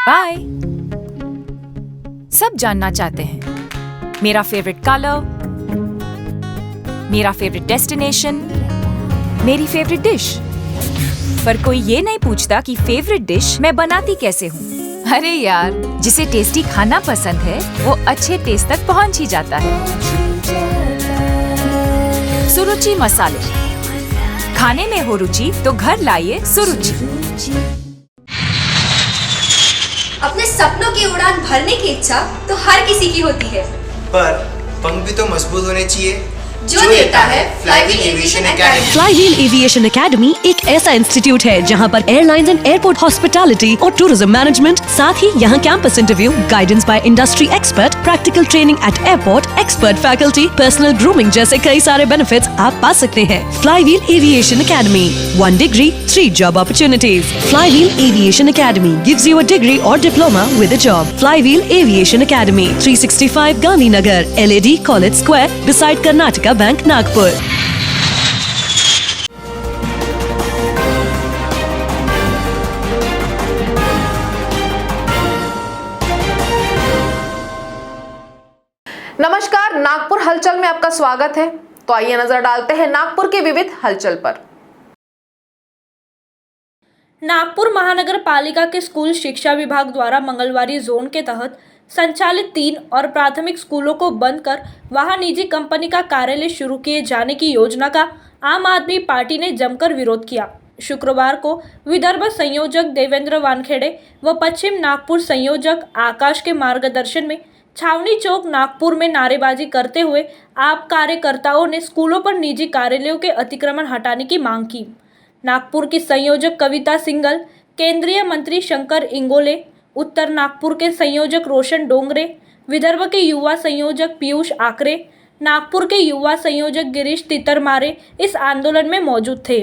Bye. सब जानना चाहते हैं मेरा फेवरेट कलर, मेरा फेवरेट डेस्टिनेशन, मेरी फेवरेट डिश, पर कोई ये नहीं पूछता कि फेवरेट डिश मैं बनाती कैसे हूँ। अरे यार, जिसे टेस्टी खाना पसंद है वो अच्छे टेस्ट तक पहुँच ही जाता है। सुरुचि मसाले, खाने में हो रुचि तो घर लाइए सुरुचि। अपने सपनों की उड़ान भरने की इच्छा तो हर किसी की होती है, पर पंख भी तो मजबूत होने चाहिए जो देता है flywheel aviation academy. Flywheel aviation academy एक ऐसा इंस्टीट्यूट है जहां पर एयरलाइंस एंड एयरपोर्ट हॉस्पिटैलिटी और टूरिज्म मैनेजमेंट, साथ ही यहां campus interview, guidance by industry expert, practical training at airport, expert faculty, personal grooming जैसे कई सारे बेनिफिट्स आप पा सकते हैं। Flywheel aviation academy, 1 degree 3 job opportunities. Flywheel aviation academy gives you a degree और diploma with a job. Flywheel aviation academy, 365 Gandhinagar, LAD college square, beside Karnataka bank, Nagpur. नमस्कार, नागपुर हलचल में आपका स्वागत है। तो आइए नजर डालते हैं नागपुर के विविध हलचल पर। नागपुर महानगर पालिका के स्कूल शिक्षा विभाग द्वारा मंगलवारी जोन के तहत संचालित 3 और प्राथमिक स्कूलों को बंद कर वहां निजी कंपनी का कार्यालय शुरू किए जाने की योजना का आम आदमी पार्टी ने जमकर विरोध किया। शुक्रवार को विदर्भ संयोजक देवेंद्र वानखेड़े व पश्चिम नागपुर संयोजक आकाश के मार्गदर्शन में छावनी चौक नागपुर में नारेबाजी करते हुए आप कार्यकर्ताओं ने स्कूलों पर निजी कार्यालयों के अतिक्रमण हटाने की मांग की। नागपुर की संयोजक कविता सिंगल, केंद्रीय मंत्री शंकर इंगोले, उत्तर नागपुर के संयोजक रोशन डोंगरे, विदर्भ के युवा संयोजक पीयूष आकरे, नागपुर के युवा संयोजक गिरीश तितरमारे इस आंदोलन में मौजूद थे।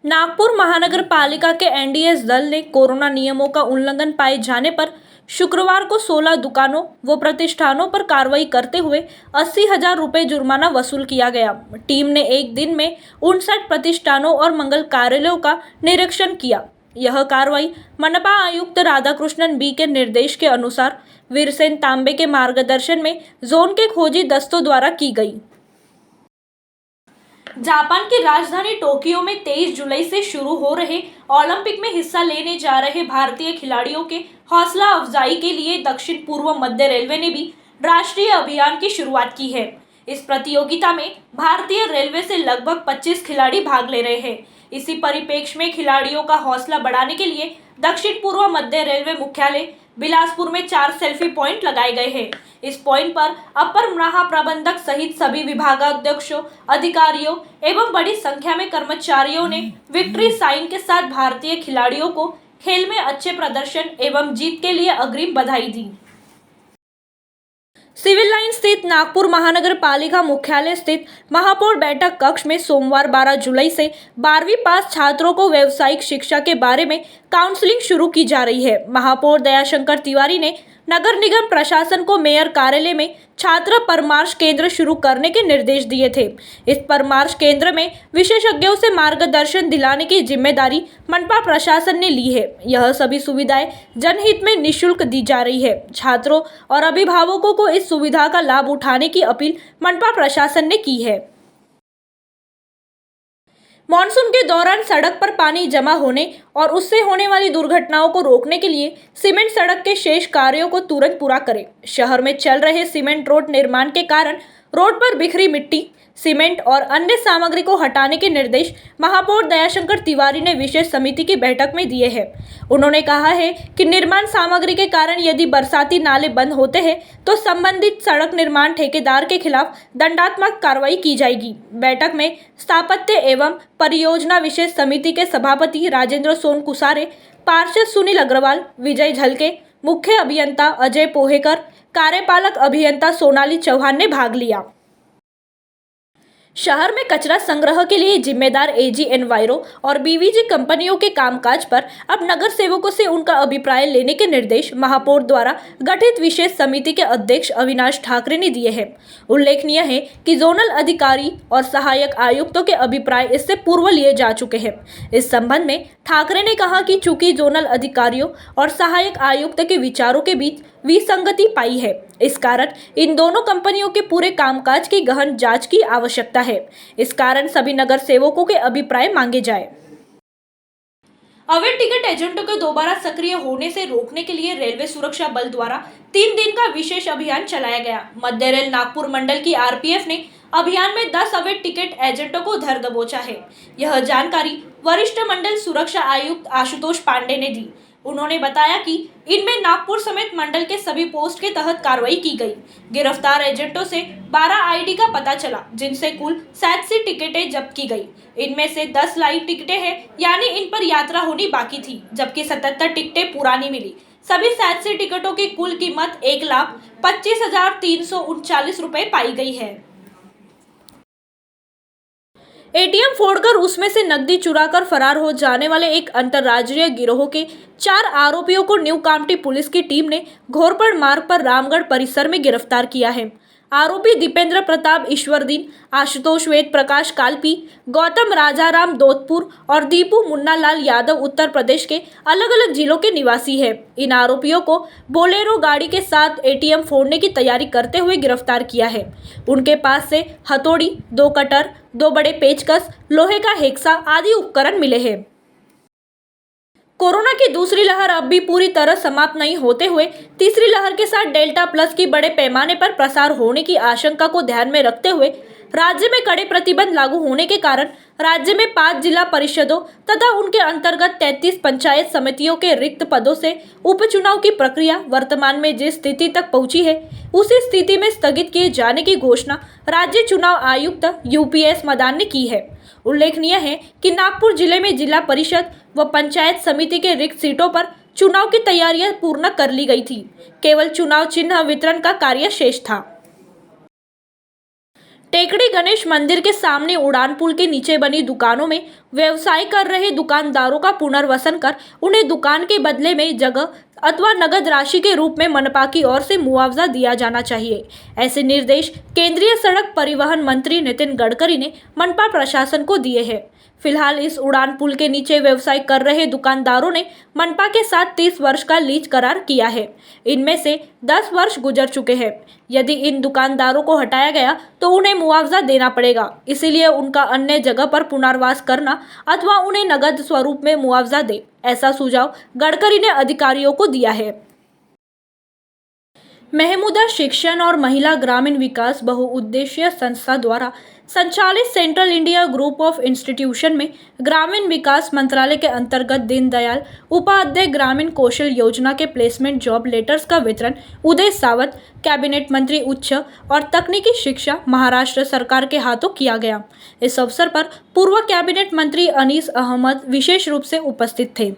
नागपुर महानगर पालिका के NDS दल ने कोरोना नियमों का उल्लंघन पाए जाने पर शुक्रवार को 16 दुकानों व प्रतिष्ठानों पर कार्रवाई करते हुए 80,000 रुपये जुर्माना वसूल किया गया। टीम ने एक दिन में 59 प्रतिष्ठानों और मंगल कार्यालयों का निरीक्षण किया। यह कार्रवाई मनपा आयुक्त राधाकृष्णन बी के निर्देश के अनुसार वीरसेन तांबे के मार्गदर्शन में जोन के खोजी दस्तों द्वारा की गई। जापान की राजधानी टोक्यो में 23 जुलाई से शुरू हो रहे ओलंपिक में हिस्सा लेने जा रहे भारतीय खिलाड़ियों के हौसला अफजाई के लिए दक्षिण पूर्व मध्य रेलवे ने भी राष्ट्रीय अभियान की शुरुआत की है। इस प्रतियोगिता में भारतीय रेलवे से लगभग 25 खिलाड़ी भाग ले रहे हैं। इसी परिप्रेक्ष्य में खिलाड़ियों का हौसला बढ़ाने के लिए दक्षिण पूर्व मध्य रेलवे मुख्यालय बिलासपुर में 4 सेल्फी पॉइंट लगाए गए हैं। इस पॉइंट पर अपर महाप्रबंधक सहित सभी विभागाध्यक्षों, अधिकारियों एवं बड़ी संख्या में कर्मचारियों ने विक्ट्री साइन के साथ भारतीय खिलाड़ियों को खेल में अच्छे प्रदर्शन एवं जीत के लिए अग्रिम बधाई दी। सिविल लाइन स्थित नागपुर महानगर पालिका मुख्यालय स्थित महापौर बैठक कक्ष में सोमवार 12 जुलाई से 12वीं पास छात्रों को व्यावसायिक शिक्षा के बारे में काउंसलिंग शुरू की जा रही है। महापौर दयाशंकर तिवारी ने नगर निगम प्रशासन को मेयर कार्यालय में छात्र परामर्श केंद्र शुरू करने के निर्देश दिए थे। इस परामर्श केंद्र में विशेषज्ञों से मार्गदर्शन दिलाने की जिम्मेदारी मनपा प्रशासन ने ली है। यह सभी सुविधाएं जनहित में निःशुल्क दी जा रही है। छात्रों और अभिभावकों को इस सुविधा का लाभ उठाने की अपील मनपा प्रशासन ने की है। मॉनसून के दौरान सड़क पर पानी जमा होने और उससे होने वाली दुर्घटनाओं को रोकने के लिए सीमेंट सड़क के शेष कार्यों को तुरंत पूरा करें। शहर में चल रहे सीमेंट रोड निर्माण के कारण रोड पर बिखरी मिट्टी, सीमेंट और अन्य सामग्री को हटाने के निर्देश महापौर दयाशंकर तिवारी ने विशेष समिति की बैठक में दिए हैं। उन्होंने कहा है कि निर्माण सामग्री के कारण यदि बरसाती नाले बंद होते हैं तो संबंधित सड़क निर्माण ठेकेदार के खिलाफ दंडात्मक कार्रवाई की जाएगी। बैठक में स्थापत्य एवं परियोजना विशेष समिति के सभापति राजेंद्र सोन कुसारे, पार्षद सुनील अग्रवाल, विजय झलके, मुख्य अभियंता अजय पोहेकर, कार्यपालक अभियंता सोनाली चौहान ने भाग लिया। शहर में कचरा संग्रह के लिए जिम्मेदार एजी एनवायरो और बीवीजी कंपनियों के कामकाज पर अब नगर सेवकों से उनका अभिप्राय लेने के निर्देश महापौर द्वारा गठित विशेष समिति के अध्यक्ष अविनाश ठाकरे ने दिए हैं। उल्लेखनीय है कि जोनल अधिकारी और सहायक आयुक्तों के अभिप्राय इससे पूर्व लिए जा चुके हैं। इस संबंध में ठाकरे ने कहा कि चूंकि जोनल अधिकारियों और सहायक आयुक्त के विचारों के बीच विसंगति पाई है, इस कारण इन दोनों कंपनियों के पूरे कामकाज की गहन जांच की आवश्यकता है। इस कारण सभी नगर सेवकों के अभिप्राय मांगे जाए। अवैध टिकट एजेंटों को दोबारा सक्रिय होने से रोकने के लिए रेलवे सुरक्षा बल द्वारा 3 दिन का विशेष अभियान चलाया गया। मध्य रेल नागपुर मंडल की आरपीएफ ने अभियान में 10 अवैध टिकट एजेंटों को धर दबोचा है। यह जानकारी वरिष्ठ मंडल सुरक्षा आयुक्त आशुतोष पांडे ने दी। उन्होंने बताया कि इनमें नागपुर समेत मंडल के सभी पोस्ट के तहत कार्रवाई की गई। गिरफ्तार एजेंटों से 12 आईडी का पता चला, जिनसे कुल 87 टिकटें जब्त की गई। इनमें से 10 लाइव टिकटें हैं, यानी इन पर यात्रा होनी बाकी थी, जबकि 77 टिकटें पुरानी मिली। सभी 87 टिकटों की कुल कीमत 1,25,339 रुपए पाई गई है। एटीएम फोड़कर उसमें से नकदी चुराकर फरार हो जाने वाले एक अंतर्राज्यीय गिरोह के 4 आरोपियों को न्यू कामठी पुलिस की टीम ने घोरपड़ मार्ग पर रामगढ़ परिसर में गिरफ्तार किया है। आरोपी दीपेंद्र प्रताप ईश्वरदीन, आशुतोष वेद प्रकाश कालपी, गौतम राजाराम दोतपुर और दीपू मुन्नालाल यादव उत्तर प्रदेश के अलग अलग जिलों के निवासी है। इन आरोपियों को बोलेरो गाड़ी के साथ एटीएम फोड़ने की तैयारी करते हुए गिरफ्तार किया है। उनके पास से हथौड़ी, 2 कटर, 2 बड़े पेचकस, लोहे का हेक्सा आदि उपकरण मिले हैं। कोरोना की दूसरी लहर अब भी पूरी तरह समाप्त नहीं होते हुए तीसरी लहर के साथ डेल्टा प्लस की बड़े पैमाने पर प्रसार होने की आशंका को ध्यान में रखते हुए राज्य में कड़े प्रतिबंध लागू होने के कारण राज्य में 5 जिला परिषदों तथा उनके अंतर्गत 33 पंचायत समितियों के रिक्त पदों से उपचुनाव की प्रक्रिया वर्तमान में जिस स्थिति तक पहुंची है, उसी स्थिति में स्थगित किए जाने की घोषणा राज्य चुनाव आयुक्त यूपीएस मदान ने की है। उल्लेखनीय है कि नागपुर जिले में जिला परिषद व पंचायत समिति के रिक्त सीटों पर चुनाव की तैयारियां पूर्ण कर ली गई थी। केवल चुनाव चिन्ह वितरण का कार्य शेष था। टेकड़ी गणेश मंदिर के सामने उड़ान पुल के नीचे बनी दुकानों में व्यवसाय कर रहे दुकानदारों का पुनर्वसन कर उन्हें दुकान के बदले में जगह अथवा नगद राशि के रूप में मनपा की ओर से मुआवजा दिया जाना चाहिए। ऐसे निर्देश केंद्रीय सड़क परिवहन मंत्री नितिन गडकरी ने मनपा प्रशासन को दिए हैं। फिलहाल इस उड़ान पुल के नीचे व्यवसाय कर रहे दुकानदारों ने मनपा के साथ 30 वर्ष का लीज करार किया है। इनमें से 10 वर्ष गुजर चुके हैं। यदि इन दुकानदारों को हटाया गया तो उन्हें मुआवजा देना पड़ेगा। इसीलिए उनका अन्य जगह पर पुनर्वास करना अथवा उन्हें नगद स्वरूप में मुआवजा दे, ऐसा सुझाव गडकरी ने अधिकारियों को दिया है। महमूदा शिक्षण और महिला ग्रामीण विकास बहुउद्देशीय संस्था द्वारा संचालित central India group of institution में ग्रामीण विकास मंत्रालय के अंतर्गत दीनदयाल उपाध्याय ग्रामीण कौशल योजना के प्लेसमेंट जॉब लेटर्स का वितरण उदय सावंत, कैबिनेट मंत्री उच्च और तकनीकी शिक्षा, महाराष्ट्र सरकार के हाथों किया गया। इस अवसर पर पूर्व कैबिनेट मंत्री अनीस अहमद विशेष रूप से उपस्थित थे।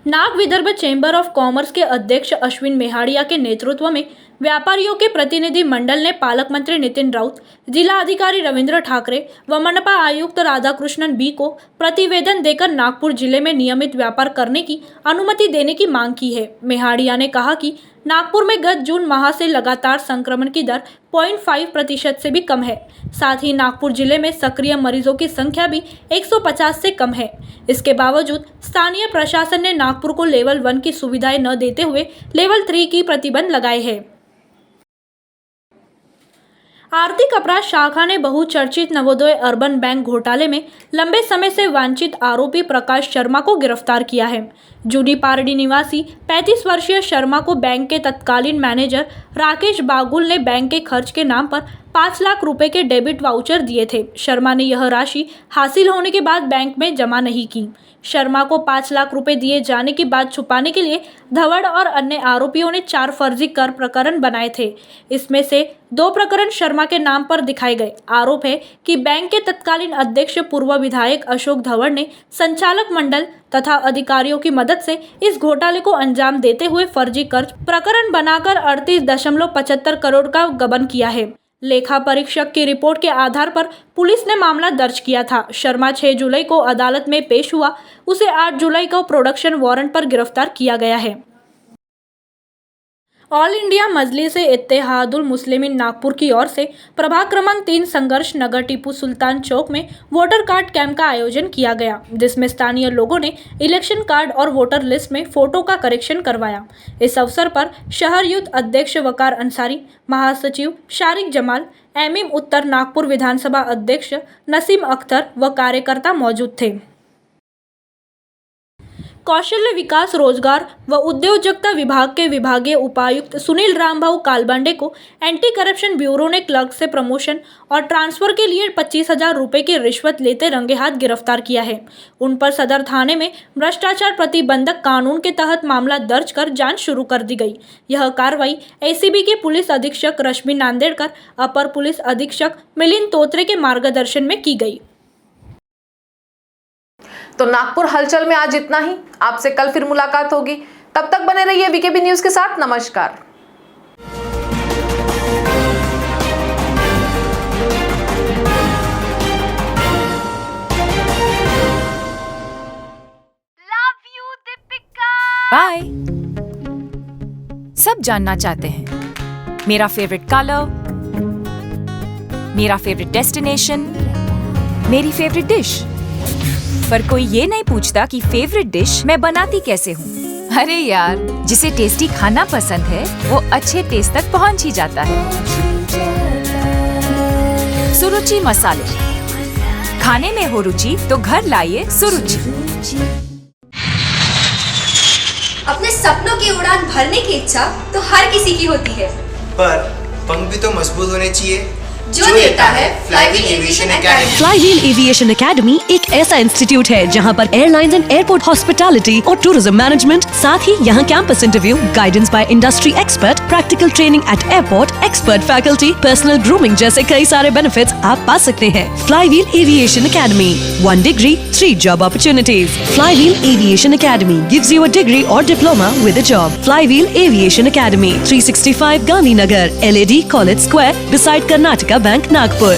Nag Vidarbha chamber of commerce के अध्यक्ष अश्विन मेहाड़िया के नेतृत्व में व्यापारियों के प्रतिनिधि मंडल ने पालक मंत्री नितिन राउत, जिला अधिकारी रविंद्र ठाकरे व मनपा आयुक्त राधाकृष्णन बी को प्रतिवेदन देकर नागपुर जिले में नियमित व्यापार करने की अनुमति देने की मांग की है। मेहाड़िया ने कहा कि नागपुर में गत जून माह से लगातार संक्रमण की दर 0.5% से भी कम है। साथ ही नागपुर जिले में सक्रिय मरीजों की संख्या भी 150 से कम है। इसके बावजूद स्थानीय प्रशासन ने नागपुर को लेवल 1 की सुविधाएं न देते हुए लेवल 3 की प्रतिबंध लगाए हैं। आर्थिक अपराध शाखा ने बहुचर्चित नवोदय अर्बन बैंक घोटाले में लंबे समय से वांछित आरोपी प्रकाश शर्मा को गिरफ्तार किया है। जूनी पारडी निवासी 35 वर्षीय शर्मा को बैंक के तत्कालीन मैनेजर राकेश बागुल ने बैंक के खर्च के नाम पर 5 लाख रुपए के डेबिट वाउचर दिए थे। शर्मा ने यह राशि हासिल होने के बाद बैंक में जमा नहीं की। शर्मा को 5 लाख रुपए दिए जाने की बात छुपाने के लिए धवड़ और अन्य आरोपियों ने 4 फर्जी कर प्रकरण बनाए थे। इसमें से 2 प्रकरण शर्मा के नाम पर दिखाए गए। आरोप है कि बैंक के तत्कालीन अध्यक्ष पूर्व विधायक अशोक धवड़ ने संचालक मंडल तथा अधिकारियों की मदद से इस घोटाले को अंजाम देते हुए फर्जी कर्ज प्रकरण बनाकर 38.75 करोड़ का गबन किया है। लेखा परीक्षक की रिपोर्ट के आधार पर पुलिस ने मामला दर्ज किया था। शर्मा 6 जुलाई को अदालत में पेश हुआ। उसे 8 जुलाई को प्रोडक्शन वारंट पर गिरफ्तार किया गया है। ऑल इंडिया मजलिस-ए इत्तेहादुल मुस्लिमीन नागपुर की ओर से प्रभाग क्रमांक 3 संघर्ष नगर टीपू सुल्तान चौक में वोटर कार्ड कैंप का आयोजन किया गया, जिसमें स्थानीय लोगों ने इलेक्शन कार्ड और वोटर लिस्ट में फोटो का करेक्शन करवाया। इस अवसर पर शहर यूथ अध्यक्ष वकार अंसारी, महासचिव शारिक जमाल, एमएम उत्तर नागपुर विधानसभा अध्यक्ष नसीम अख्तर व कार्यकर्ता मौजूद थे। कौशल्य विकास, रोजगार व उद्योजकता विभाग के विभागीय उपायुक्त सुनील रामभाऊ कालबांडे को एंटी करप्शन ब्यूरो ने क्लर्क से प्रमोशन और ट्रांसफर के लिए 25,000 रुपये की रिश्वत लेते रंगे हाथ गिरफ्तार किया है। उन पर सदर थाने में भ्रष्टाचार प्रतिबंधक कानून के तहत मामला दर्ज कर जांच शुरू कर दी गई। यह कार्रवाई एसीबी के पुलिस अधीक्षक रश्मि नांदेड़कर, अपर पुलिस अधीक्षक मिलिंद तोत्रे के मार्गदर्शन में की गई। तो नागपुर हलचल में आज इतना ही। आपसे कल फिर मुलाकात होगी। तब तक बने रहिए वीकेबी न्यूज के साथ। नमस्कार। बाय। सब जानना चाहते हैं मेरा फेवरेट कलर, मेरा फेवरेट डेस्टिनेशन, मेरी फेवरेट डिश, पर कोई ये नहीं पूछता कि फेवरेट डिश मैं बनाती कैसे हूँ। अरे यार, जिसे टेस्टी खाना पसंद है वो अच्छे टेस्ट तक पहुँच ही जाता है। सुरुचि मसाले, खाने में हो रुचि तो घर लाइए सुरुचि। अपने सपनों की उड़ान भरने की इच्छा तो हर किसी की होती है, पर पंख भी तो मजबूत होने चाहिए जो देता है flywheel aviation academy. Flywheel aviation academy एक ऐसा इंस्टीट्यूट है जहां पर एयरलाइंस एंड एयरपोर्ट हॉस्पिटैलिटी और टूरिज्म मैनेजमेंट, साथ ही यहां campus interview, guidance by industry expert, practical training at airport, expert faculty, personal grooming जैसे कई सारे बेनिफिट्स आप पा सकते हैं। Flywheel aviation academy, 1 degree, 3 job opportunities. Flywheel Aviation Academy gives you a degree or diploma with a job. Flywheel Aviation Academy, 365 Gandhinagar, LAD College Square, beside Karnataka Bank, Nagpur.